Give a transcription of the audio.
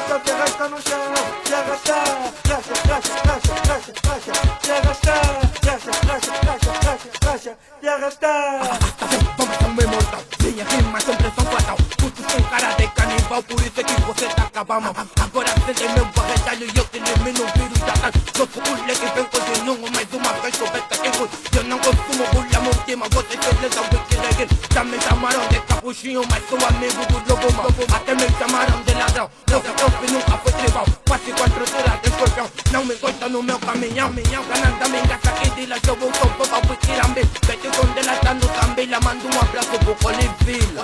arrasta, se arrasta no chão, se arrasta, racha, racha, racha, racha, racha, se arrasta, racha, racha, racha, racha, racha, se arrasta. Vamos a um imortal, minhas rimas sempre são fatal. Putos com cara de canibal, por isso é que você tá acabando. Agora sente meu barretalho e eu te elimino o vírus da tal. Sou o moleque vem continuo, mais uma vez sou beta que vou. Eu não costumo bulhar meu tema, vocês beleza, o que querem. Já me chamaram de capuchinho, mas sou amigo do lobo mau. Até me chamaram de ladrão, nossa prof nunca foi tribal. Quase 4 horas de escorpião, não me encosta no meu caminhão. Ganando me engaça aqui de lá, eu vou só para o tirambe. Vete com dela, tá no sambi, la mando um abraço pro Oliville.